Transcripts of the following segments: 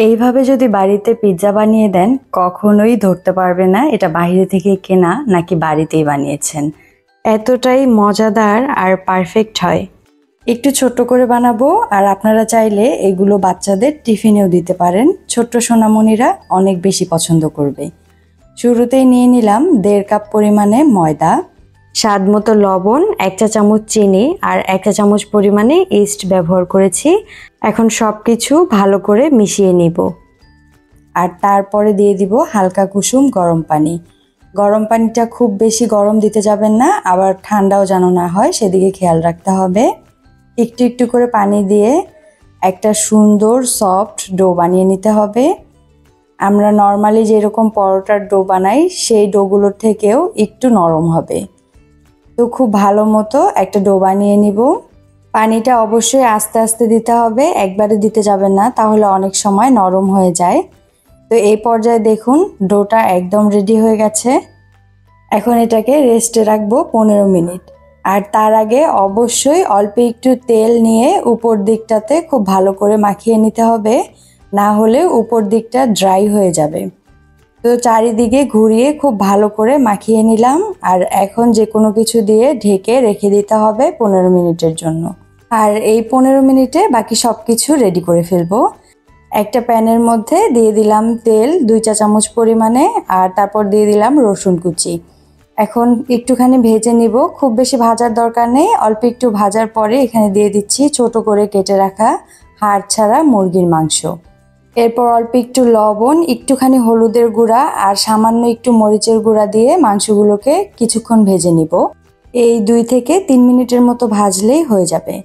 এইভাবে যদি বাড়িতে পিৎজা বানিয়ে দেন কখনোই ধরতে পারবে না এটা বাইরে থেকে কেনা নাকি বাড়িতেই বানিয়েছেন। এতটাই মজাদার আর পারফেক্ট হয়। একটু ছোট্ট করে বানাবো আর আপনারা চাইলে এগুলো বাচ্চাদের টিফিনেও দিতে পারেন। ছোট্ট সোনামণিরা অনেক বেশি পছন্দ করবে। শুরুতেই নিয়ে নিলাম 1.5 কাপ পরিমাণে ময়দা, স্বাদ মতো লবণ, 1 চা চামচ চিনি আর 1 চা চামচ পরিমাণে ইস্ট ব্যবহার করেছি। এখন সব কিছু ভালো করে মিশিয়ে নিব। আর তারপরে দিয়ে দিব হালকা কুসুম গরম পানি। গরম পানিটা খুব বেশি গরম দিতে যাবেন না, আবার ঠান্ডাও যেন না হয় সেদিকে খেয়াল রাখতে হবে। একটু একটু করে পানি দিয়ে একটা সুন্দর সফট ডো বানিয়ে নিতে হবে। আমরা নর্মালি যেরকম পরোটার ডো বানাই সেই ডোগুলোর থেকেও একটু নরম হবে। তো খুব ভালো মতো একটা ডো বানিয়ে নিব। পানিটা অবশ্যই আস্তে আস্তে দিতে হবে, একবারে দিতে যাবেন না, তাহলে অনেক সময় নরম হয়ে যায়। তো এই পর্যায়ে দেখুন ডোটা একদম রেডি হয়ে গেছে। এখন এটাকে রেস্টে রাখবো 15 মিনিট। আর তার আগে অবশ্যই অল্প একটু তেল নিয়ে উপর দিকটাতে খুব ভালো করে মাখিয়ে নিতে হবে, না হলে উপর দিকটা ড্রাই হয়ে যাবে। তো চারিদিকে ঘুরিয়ে খুব ভালো করে মাখিয়ে নিলাম। আর এখন যে কোনো কিছু দিয়ে ঢেকে রেখে দিতে হবে 15 মিনিটের জন্য। আর এই 15 মিনিটে বাকি সব কিছু রেডি করে ফেলবো। একটা প্যানের মধ্যে দিয়ে দিলাম তেল 2 চা চামচ পরিমাণে, আর তারপর দিয়ে দিলাম রসুন কুচি। এখন একটুখানি ভেজে নিব, খুব বেশি ভাজার দরকার নেই। অল্প একটু ভাজার পরে এখানে দিয়ে দিচ্ছি ছোট করে কেটে রাখা হাড় ছাড়া মুরগির মাংস। এরপর অল্প একটু লবণ, একটুখানি হলুদের গুঁড়া আর সামান্য একটু মরিচের গুঁড়া দিয়ে মাংসগুলোকে কিছুক্ষণ ভেজে নিব। এই 2 থেকে 3 মিনিটের মতো ভাজলেই হয়ে যাবে।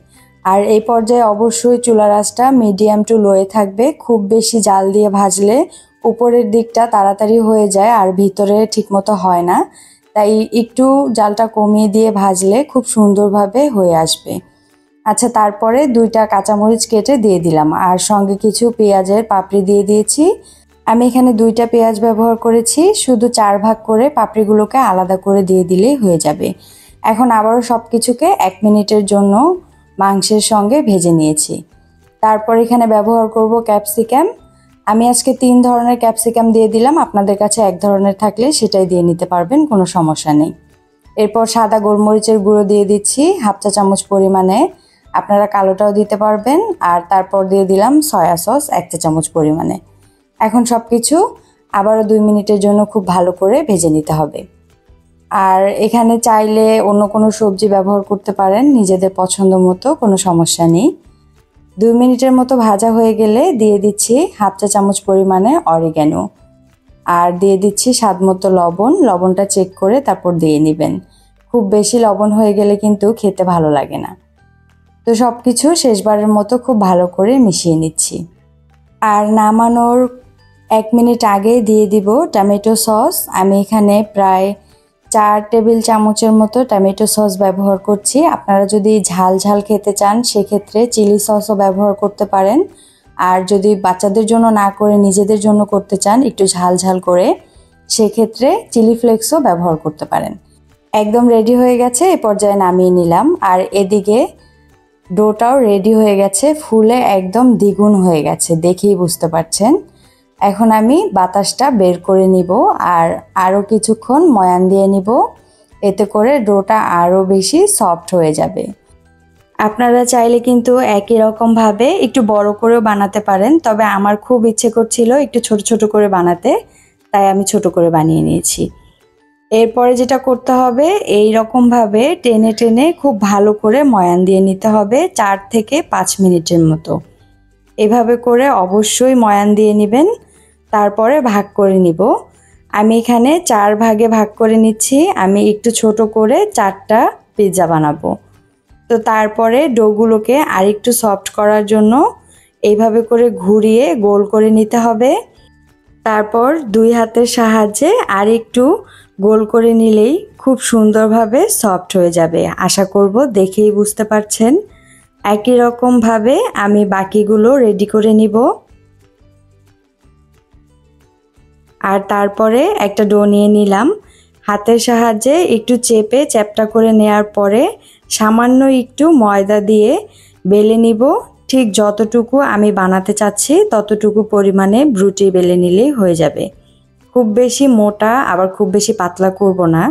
আর এই পর্যায়ে অবশ্যই চুলার আঁচটা মিডিয়াম টু লোয়ে থাকবে। খুব বেশি জাল দিয়ে ভাজলে উপরের দিকটা তাড়াতাড়ি হয়ে যায় আর ভিতরে ঠিকমতো হয় না, তাই একটু জালটা কমিয়ে দিয়ে ভাজলে খুব সুন্দরভাবে হয়ে আসবে। আচ্ছা, তারপরে 2টা কাঁচামরিচ কেটে দিয়ে দিলাম আর সঙ্গে কিছু পেঁয়াজের পাপড়ি দিয়ে দিয়েছি। আমি এখানে 2টা পেঁয়াজ ব্যবহার করেছি, শুধু 4 ভাগ করে পাপড়িগুলোকে আলাদা করে দিয়ে দিলেই হয়ে যাবে। এখন আবারও সব কিছুকে 1 মিনিটের জন্য মাংসের সঙ্গে ভেজে নিয়েছি। তারপর এখানে ব্যবহার করব ক্যাপসিকাম। আমি আজকে 3 ধরনের ক্যাপসিকাম দিয়ে দিলাম, আপনাদের কাছে 1 ধরনের থাকলে সেটাই দিয়ে নিতে পারবেন, কোনো সমস্যা নেই। এরপর সাদা গোলমরিচের গুঁড়ো দিয়ে দিচ্ছি 1/2 চা চামচ পরিমাণে, আপনারা কালোটাও দিতে পারবেন। আর তারপর দিয়ে দিলাম সয়া সস 1 চা চামচ পরিমাণে। এখন সব কিছু আবারও 2 মিনিটের জন্য খুব ভালো করে ভেজে নিতে হবে। আর এখানে চাইলে অন্য কোনো সবজি ব্যবহার করতে পারেন নিজেদের পছন্দ মতো, কোনো সমস্যা নেই। 2 মিনিটের মতো ভাজা হয়ে গেলে দিয়ে দিচ্ছি 1/2 চা চামচ পরিমাণে অরিগ্যানো, আর দিয়ে দিচ্ছি স্বাদ মতো লবণ। লবণটা চেক করে তারপর দিয়ে নেবেন, খুব বেশি লবণ হয়ে গেলে কিন্তু খেতে ভালো লাগে না। তো সব কিছু শেষবারের মতো খুব ভালো করে মিশিয়ে নিচ্ছি। আর নামানোর 1 মিনিট আগে দিয়ে দিব টমেটো সস। আমি এখানে প্রায় 4 টেবিল চামচের মতো টমেটো সস ব্যবহার করছি। আপনারা যদি ঝাল ঝাল খেতে চান সেক্ষেত্রে চিলি সসও ব্যবহার করতে পারেন। আর যদি বাচ্চাদের জন্য না করে নিজেদের জন্য করতে চান একটু ঝাল ঝাল করে, সেক্ষেত্রে চিলি ফ্লেক্সও ব্যবহার করতে পারেন। একদম রেডি হয়ে গেছে, এ পর্যায়ে নামিয়ে নিলাম। আর এদিকে ডোটাও রেডি হয়ে গেছে, ফুলে একদম দ্বিগুণ হয়ে গেছে, দেখেই বুঝতে পারছেন। এখন আমি বাতাসটা বের করে নিব আর আরও কিছুক্ষণ ময়ান দিয়ে নিব, এতে করে ডোটা আরও বেশি সফট হয়ে যাবে। আপনারা চাইলে কিন্তু একই রকমভাবে একটু বড় করেও বানাতে পারেন, তবে আমার খুব ইচ্ছে করছিল একটু ছোট ছোট করে বানাতে, তাই আমি ছোট করে বানিয়ে নিয়েছি। এরপরে যেটা করতে হবে, এই রকমভাবে টেনে টেনে খুব ভালো করে ময়ান দিয়ে নিতে হবে 4 থেকে 5 মিনিটের মতো। এভাবে করে অবশ্যই ময়ান দিয়ে নেবেন, তারপরে ভাগ করে নিব। আমি এখানে 4 ভাগে ভাগ করে নিচ্ছি, আমি একটু ছোট করে 4টা পিৎজা বানাবো। তো তারপরে ডোগুলোকে আরেকটু সফট করার জন্য এইভাবে করে ঘুরিয়ে গোল করে নিতে হবে। তারপর 2 হাতের সাহায্যে আরেকটু গোল করে নিলেই খুব সুন্দরভাবে সফট হয়ে যাবে। আশা করব দেখেই বুঝতে পারছেন। একই রকমভাবে আমি বাকিগুলো রেডি করে নিব। আর তারপরে একটা ডো নিয়ে নিলাম, হাতের সাহায্যে একটু চেপে চ্যাপটা করে নেওয়ার পরে সামান্য একটু ময়দা দিয়ে বেলে নিব ঠিক যতটুকু আমি বানাতে চাচ্ছি ততটুকু পরিমাণে রুটি বেলে নিলেই হয়ে যাবে। খুব বেশি মোটা আবার খুব বেশি পাতলা করব না,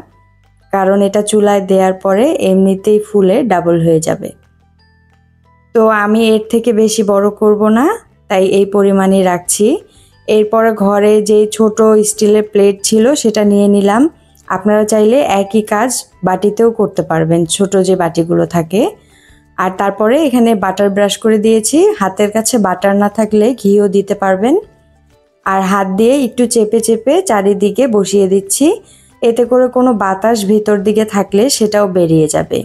কারণ এটা চুলায় দেওয়ার পরে এমনিতেই ফুলে ডাবল হয়ে যাবে। তো আমি এর থেকে বেশি বড় করব না, তাই এই পরিমাণে রাখছি। এরপরে ঘরে যে ছোট স্টিলের প্লেট ছিল সেটা নিয়ে নিলাম। আপনারা চাইলে একই কাজ বাটিতেও করতে পারবেন, ছোট যে বাটিগুলো থাকে। আর তারপরে এখানে বাটার ব্রাশ করে দিয়েছি। হাতের কাছে বাটার না থাকলে ঘিও দিতে পারবেন। আর হাত দিয়ে একটু চেপে চেপে চারিদিকে বসিয়ে দিচ্ছি, এতে করে কোনো বাতাস ভিতর দিকে থাকলে সেটাও বেরিয়ে যাবে।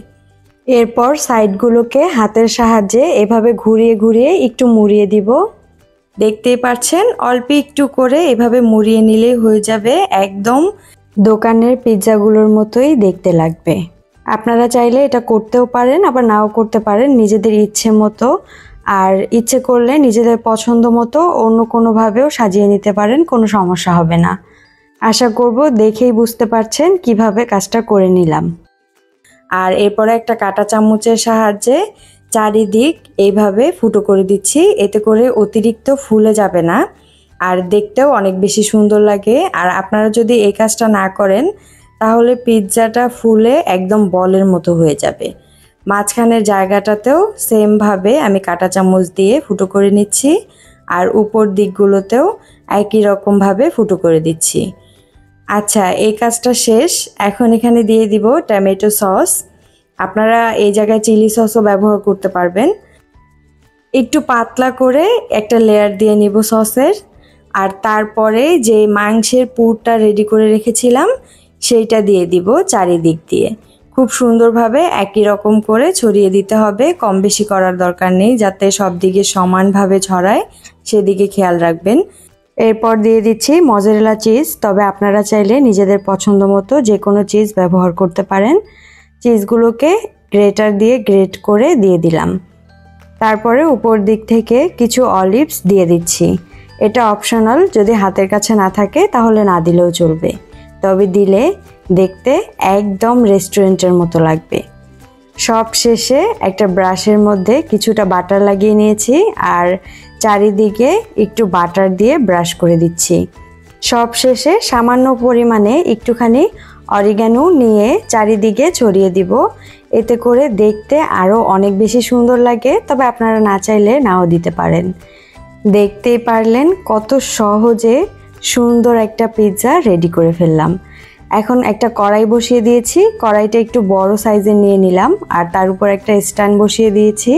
এরপর সাইডগুলোকে হাতের সাহায্যে এভাবে ঘুরিয়ে ঘুরিয়ে একটু মুড়িয়ে দিব। দেখতেই পাচ্ছেন অল্প একটু করে এভাবে মুড়িয়ে নিলেই হয়ে যাবে, একদম দোকানের পিৎজাগুলোর মতোই দেখতে লাগবে। আপনারা চাইলে এটা করতেও পারেন আবার নাও করতে পারেন, নিজেদের ইচ্ছে মতো। আর ইচ্ছে করলে নিজেদের পছন্দ মতো অন্য কোনোভাবেও সাজিয়ে নিতে পারেন, কোনো সমস্যা হবে না। আশা করব দেখেই বুঝতে পারছেন কিভাবে কাজটা করে নিলাম। আর এরপরে একটা কাঁটা চামচের সাহায্যে চারিদিক এইভাবে ফুটো করে দিচ্ছি, এতে করে অতিরিক্ত ফুলে যাবে না আর দেখতেও অনেক বেশি সুন্দর লাগে। আর আপনারা যদি এই কাজটা না করেন তাহলে পিৎজাটা ফুলে একদম বলের মতো হয়ে যাবে। মাঝখানের জায়গাটাতেও সেমভাবে আমি কাঁটা চামচ দিয়ে ফুটো করে নিচ্ছি, আর উপর দিকগুলোতেও একই রকমভাবে ফুটো করে দিচ্ছি। আচ্ছা, এই কাজটা শেষ। এখন এখানে দিয়ে দিব টমেটো সস। আপনারা এই জায়গায় চিলি সসও ব্যবহার করতে পারবেন। একটু পাতলা করে একটা লেয়ার দিয়ে নিব সসের, আর তারপরে যে মাংসের পুরটা রেডি করে রেখেছিলাম সেইটা দিয়ে দিব চারিদিক দিয়ে। খুব সুন্দরভাবে একই রকম করে ছড়িয়ে দিতে হবে, কম বেশি করার দরকার নেই, যাতে সব দিকে সমানভাবে ছড়ায় সেদিকে খেয়াল রাখবেন। এরপর দিয়ে দিচ্ছি মজারেলা চিজ, তবে আপনারা চাইলে নিজেদের পছন্দ মতো যে কোনো চিজ ব্যবহার করতে পারেন। চিজগুলোকে গ্রেটার দিয়ে গ্রেট করে দিয়ে দিলাম। তারপরে উপর দিক থেকে কিছু অলিভস দিয়ে দিচ্ছি। এটা অপশনাল, যদি হাতের কাছে না থাকে তাহলে না দিলেও চলবে, তবে দিলে দেখতে একদম রেস্টুরেন্টের মতো লাগবে। সব শেষে একটা ব্রাশের মধ্যে কিছুটা বাটার লাগিয়ে নিয়েছি আর চারিদিকে একটু বাটার দিয়ে ব্রাশ করে দিচ্ছি। সব শেষে সামান্য পরিমাণে একটুখানি অরিগানো নিয়ে চারিদিকে ছড়িয়ে দিব, এতে করে দেখতে আরও অনেক বেশি সুন্দর লাগে, তবে আপনারা না চাইলে নাও দিতে পারেন। দেখতেই পারলেন কত সহজে সুন্দর একটা পিৎজা রেডি করে ফেললাম। এখন একটা কড়াই বসিয়ে দিয়েছি, কড়াইটা একটু বড় সাইজের নিয়ে নিলাম আর তার উপর একটা স্ট্যান্ড বসিয়ে দিয়েছি।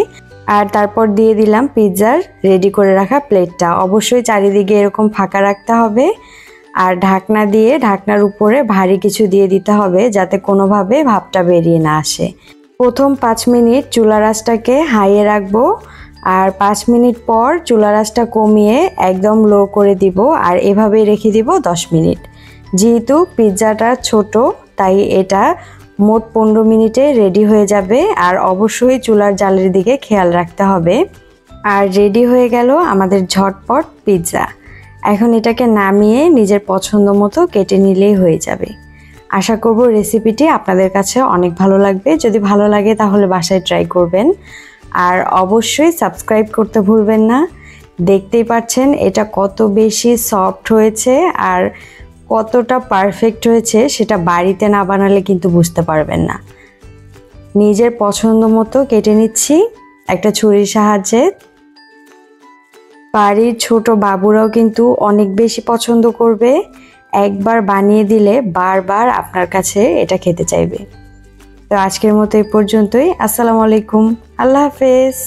আর তারপর দিয়ে দিলাম পিৎজার রেডি করে রাখা প্লেটটা। অবশ্যই চারিদিকে এরকম ফাঁকা রাখতে হবে আর ঢাকনা দিয়ে ঢাকনার উপরে ভারী কিছু দিয়ে দিতে হবে, যাতে কোনোভাবে ভাপটা বেরিয়ে না আসে। প্রথম 5 মিনিট চুলা আঁচটাকে হাইয়ে রাখবো আর 5 মিনিট পর চুলা আঁচটা কমিয়ে একদম লো করে দিব আর এভাবেই রেখে দিব 10 মিনিট। যেহেতু পিৎজাটা ছোট তাই এটা মোট 15 মিনিটে রেডি হয়ে যাবে, আর অবশ্যই চুলার জালের দিকে খেয়াল রাখতে হবে। আর রেডি হয়ে গেল আমাদের ঝটপট পিৎজা। এখন এটাকে নামিয়ে নিজের পছন্দ মতো কেটে নিলেই হয়ে যাবে। আশা করব রেসিপিটি আপনাদের কাছে অনেক ভালো লাগবে। যদি ভালো লাগে তাহলে বাসায় ট্রাই করবেন আর অবশ্যই সাবস্ক্রাইব করতে ভুলবেন না। দেখতেই পাচ্ছেন এটা কত বেশি সফট হয়েছে আর কতটা পারফেক্ট হয়েছে, সেটা বাড়িতে না বানালে কিন্তু বুঝতে পারবেন না। নিজের পছন্দ মতো কেটে নিচ্ছি একটা ছুরির সাহায্যে। বাড়ির ছোট বাবুরাও কিন্তু অনেক বেশি পছন্দ করবে, একবার বানিয়ে দিলে বারবার আপনার কাছে এটা খেতে চাইবে। তো আজকের মতো এই পর্যন্তই। আসসালামু আলাইকুম, আল্লাহ হাফেজ।